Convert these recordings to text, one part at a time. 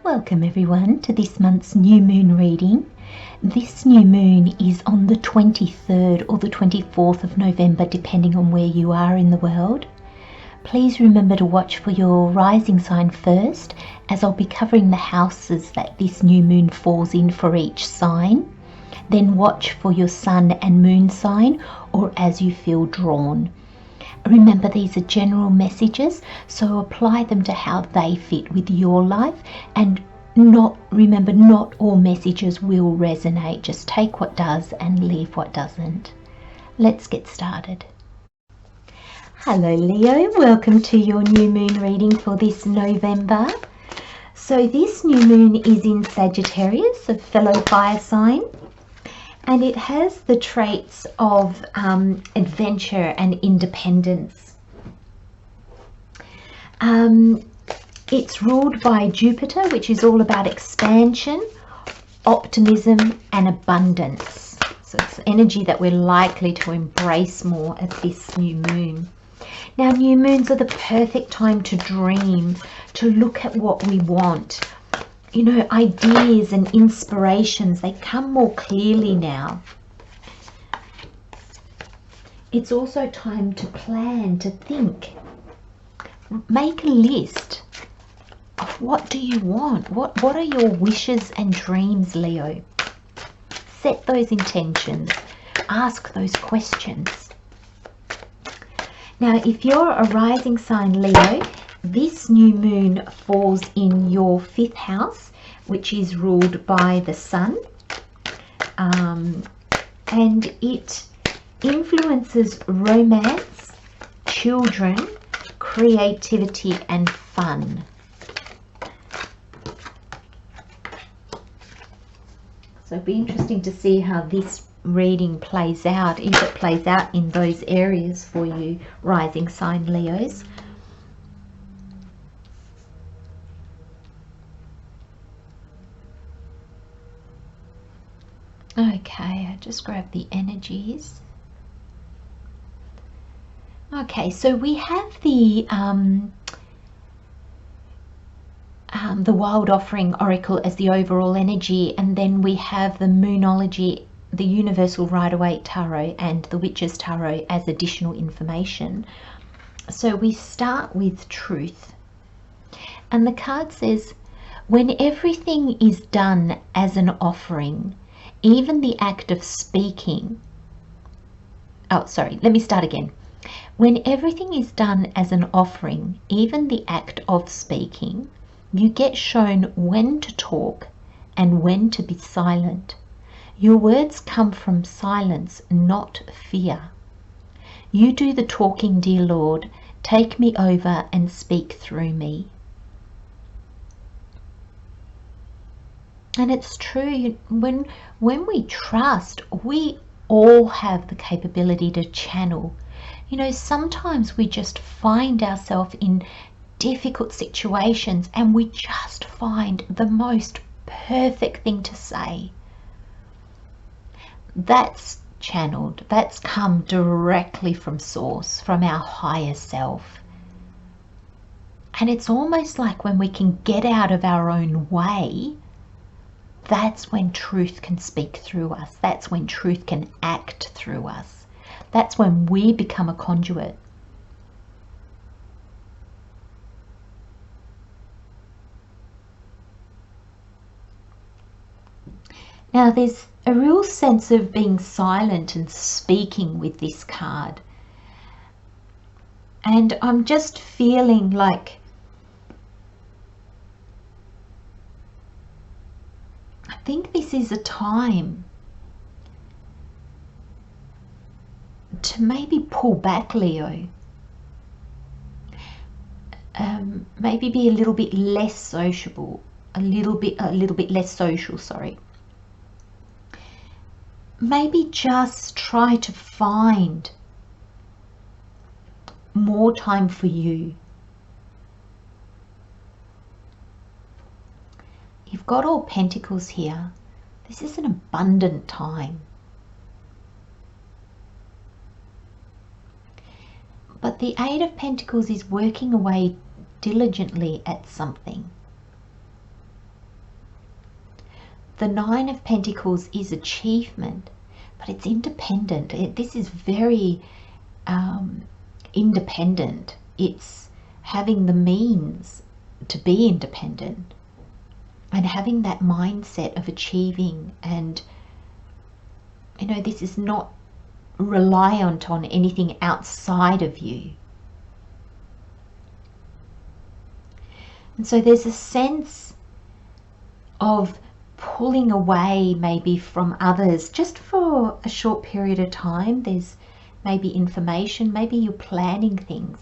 Welcome everyone to this month's new moon reading. This new moon is on the 23rd or the 24th of November, depending on where you are in the world. Please remember to watch for your rising sign first, as I'll be covering the houses that this new moon falls in for each sign. Then watch for your sun and moon sign, or as you feel drawn. Remember, these are general messages, so apply them to how they fit with your life, and not all messages will resonate. Just take what does and leave what doesn't. Let's get started. Hello Leo, welcome to your new moon reading for this November. So this new moon is in Sagittarius, a fellow fire sign. And it has the traits of adventure and independence. It's ruled by Jupiter, which is all about expansion, optimism and abundance. So it's energy that we're likely to embrace more at this new moon. Now, new moons are the perfect time to dream, to look at what we want. You know, ideas and inspirations, they come more clearly now. It's also time to plan, to think. Make a list of what do you want? What are your wishes and dreams, Leo? Set those intentions. Ask those questions. Now, if you're a rising sign Leo, this new moon falls in your 5th house, which is ruled by the sun, and it influences romance, children, creativity and fun. So it'll be interesting to see how this reading plays out, if it plays out in those areas for you rising sign Leos. Okay, I just grabbed the energies. Okay, so we have the Wild Offering Oracle as the overall energy, and then we have the Moonology, the Universal Rider-Waite Tarot and the Witch's Tarot as additional information. So we start with truth. And the card says, when everything is done as an offering, even the act of speaking, let me start again. When everything is done as an offering, even the act of speaking, you get shown when to talk and when to be silent. Your words come from silence, not fear. You do the talking, dear Lord. Take me over and speak through me. And it's true, when we trust, we all have the capability to channel. You know, sometimes we just find ourselves in difficult situations and we just find the most perfect thing to say. That's channeled, that's come directly from source, from our higher self. And it's almost like when we can get out of our own way, that's when truth can speak through us. That's when truth can act through us. That's when we become a conduit. Now, there's a real sense of being silent and speaking with this card. And I'm just feeling like I think this is a time to maybe pull back, Leo. Maybe be a little bit less sociable, a little bit less social, sorry. Maybe just try to find more time for you. You've got all Pentacles here. This is an abundant time. But the Eight of Pentacles is working away diligently at something. The Nine of Pentacles is achievement, but it's independent. This is very independent. It's having the means to be independent and having that mindset of achieving. And you know, this is not reliant on anything outside of you. And so there's a sense of pulling away maybe from others just for a short period of time. There's maybe information, maybe you're planning things.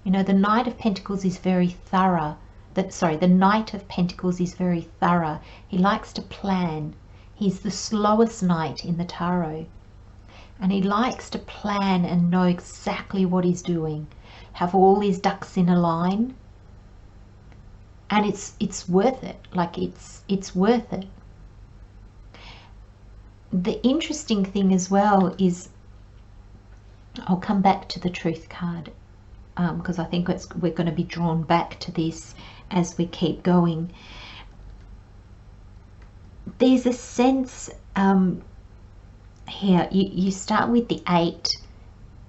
You know, the Knight of Pentacles is very thorough. The Knight of Pentacles is very thorough. He likes to plan. He's the slowest knight in the tarot. And he likes to plan and know exactly what he's doing. Have all his ducks in a line. And it's worth it. Like it's worth it. The interesting thing as well is, I'll come back to the Truth card because I think we're going to be drawn back to this as we keep going. There's a sense here, you start with the 8,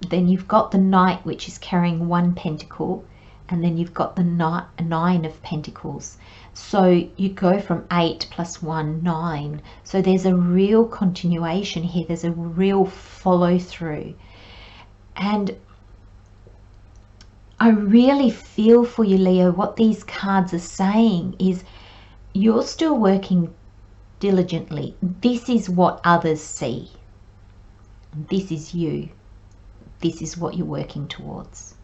then you've got the Knight, which is carrying 1 pentacle, and then you've got the 9 of Pentacles. So you go from 8 plus 1, 9. So there's a real continuation here. There's a real follow through. And I really feel for you, Leo. What these cards are saying is you're still working diligently. This is what others see. This is you. This is what you're working towards.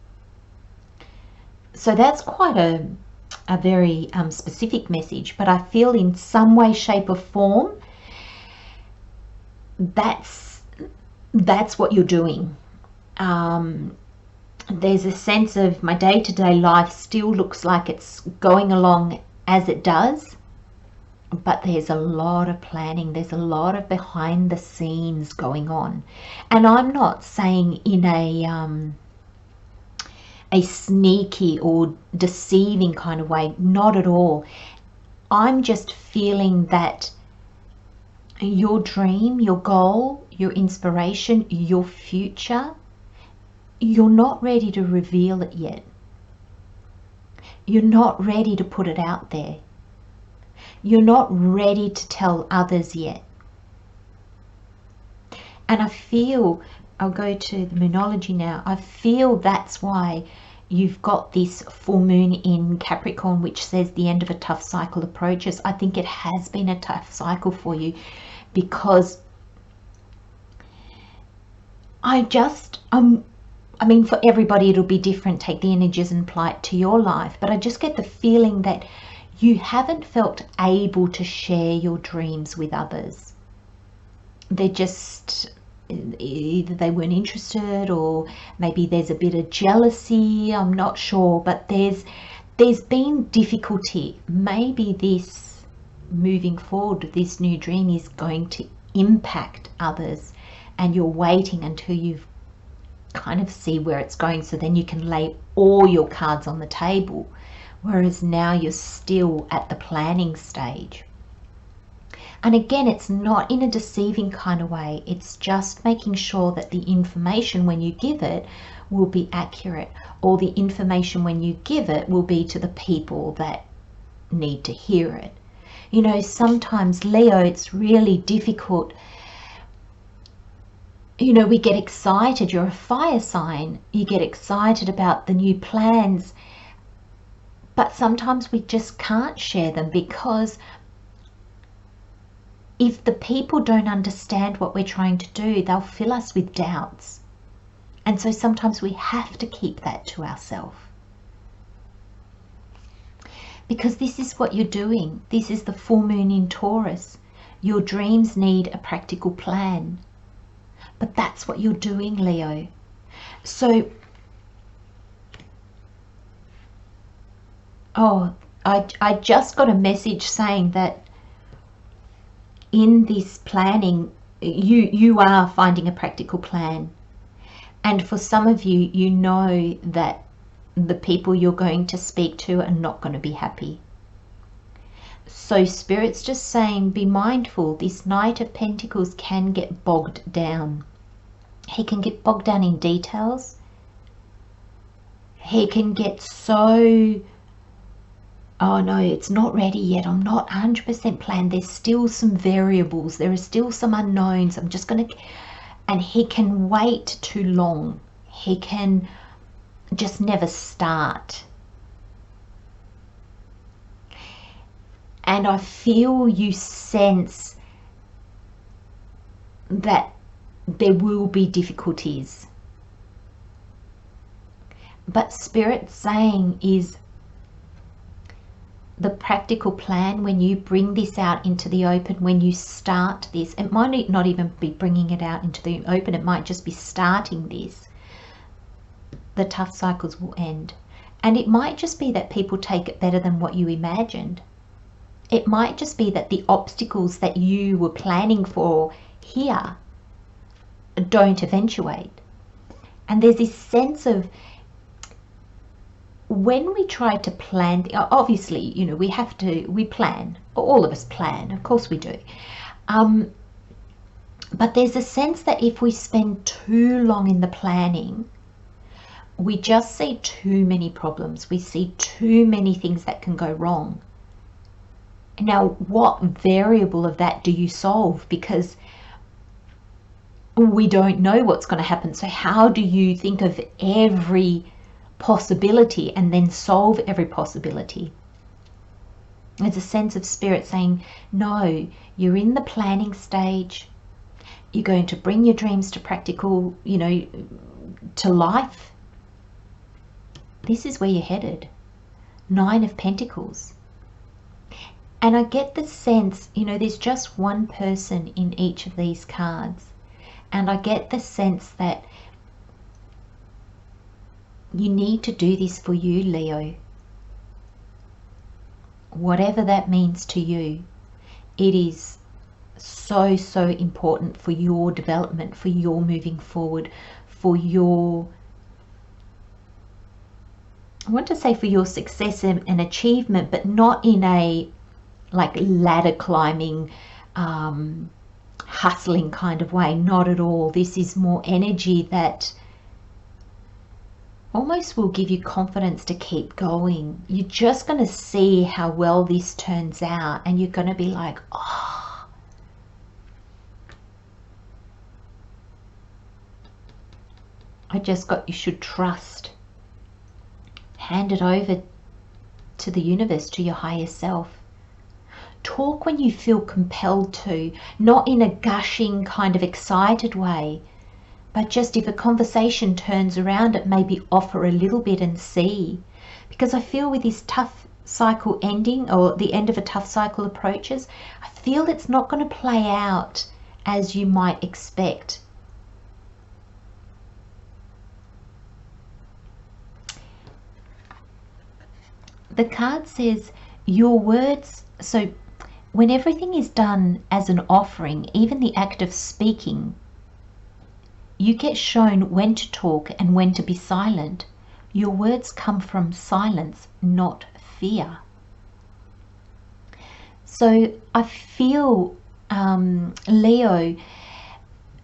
So that's quite a very specific message, but I feel in some way, shape or form, that's what you're doing. There's a sense of my day-to-day life still looks like it's going along as it does, but there's a lot of planning. There's a lot of behind the scenes going on. And I'm not saying in a sneaky or deceiving kind of way, not at all. I'm just feeling that your dream, your goal, your inspiration, your future, you're not ready to reveal it yet. You're not ready to put it out there. You're not ready to tell others yet. And I feel, I'll go to the Moonology now, I feel that's why you've got this full moon in Capricorn, which says the end of a tough cycle approaches. I think it has been a tough cycle for you, because I mean, for everybody it'll be different. Take the energies and apply it to your life. But I just get the feeling that you haven't felt able to share your dreams with others. They're just, either they weren't interested, or maybe there's a bit of jealousy. I'm not sure, but there's been difficulty. Maybe this moving forward, this new dream is going to impact others, and you're waiting until you've kind of see where it's going, so then you can lay all your cards on the table, whereas now you're still at the planning stage. And again, it's not in a deceiving kind of way. It's just making sure that the information when you give it will be accurate, or the information when you give it will be to the people that need to hear it. You know, sometimes, Leo, it's really difficult. You know, we get excited. You're a fire sign. You get excited about the new plans, but sometimes we just can't share them, because if the people don't understand what we're trying to do, they'll fill us with doubts. And so sometimes we have to keep that to ourselves, because this is what you're doing. This is the full moon in Taurus. Your dreams need a practical plan. But that's what you're doing, Leo. So, I just got a message saying that in this planning, you are finding a practical plan. And for some of you, you know that the people you're going to speak to are not going to be happy. So Spirit's just saying, be mindful, this Knight of Pentacles can get bogged down. He can get bogged down in details. He can get so, oh no, it's not ready yet. I'm not 100% planned. There's still some variables. There are still some unknowns. I'm just going to, and he can wait too long. He can just never start. And I feel you sense that there will be difficulties. But Spirit saying is the practical plan, when you bring this out into the open, when you start this, it might not even be bringing it out into the open, it might just be starting this. The tough cycles will end. And it might just be that people take it better than what you imagined. It might just be that the obstacles that you were planning for here don't eventuate. And there's this sense of, when we try to plan, obviously, you know, we plan, all of us plan, of course we do. But there's a sense that if we spend too long in the planning, we just see too many problems. We see too many things that can go wrong. Now, what variable of that do you solve? Because we don't know what's going to happen. So how do you think of every possibility and then solve every possibility? There's a sense of Spirit saying, no, you're in the planning stage. You're going to bring your dreams to practical, you know, to life. This is where you're headed. 9 of Pentacles. And I get the sense, you know, there's just one person in each of these cards. And I get the sense that you need to do this for you, Leo. Whatever that means to you, it is so, so important for your development, for your moving forward, for your, I want to say for your success and achievement, but not in a like ladder climbing, hustling kind of way. Not at all. This is more energy that almost will give you confidence to keep going. You're just going to see how well this turns out, and you're going to be like, oh, I just got, you should trust. Hand it over to the universe, to your higher self. Talk when you feel compelled to, not in a gushing kind of excited way, but just if a conversation turns around it, maybe offer a little bit and see. Because I feel with this tough cycle ending, or the end of a tough cycle approaches, I feel it's not going to play out as you might expect. The card says your words, so when everything is done as an offering, even the act of speaking, you get shown when to talk and when to be silent. Your words come from silence, not fear. So I feel, Leo,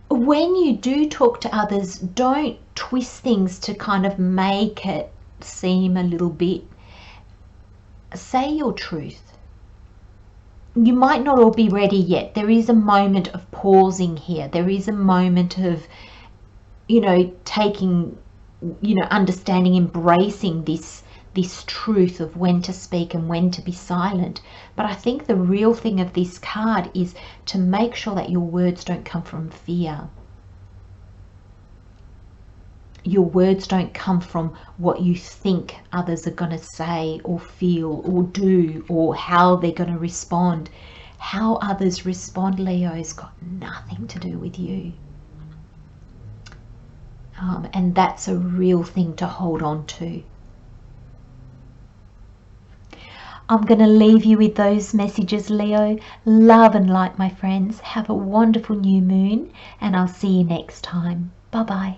when you do talk to others, don't twist things to kind of make it seem a little bit. Say your truth. You might not all be ready yet. There is a moment of pausing here. There is a moment of, you know, taking, you know, understanding, embracing this truth of when to speak and when to be silent. But I think the real thing of this card is to make sure that your words don't come from fear. Your words don't come from what you think others are going to say or feel or do, or how they're going to respond. How others respond, Leo, has got nothing to do with you. And that's a real thing to hold on to. I'm going to leave you with those messages, Leo. Love and light, my friends. Have a wonderful new moon, and I'll see you next time. Bye-bye.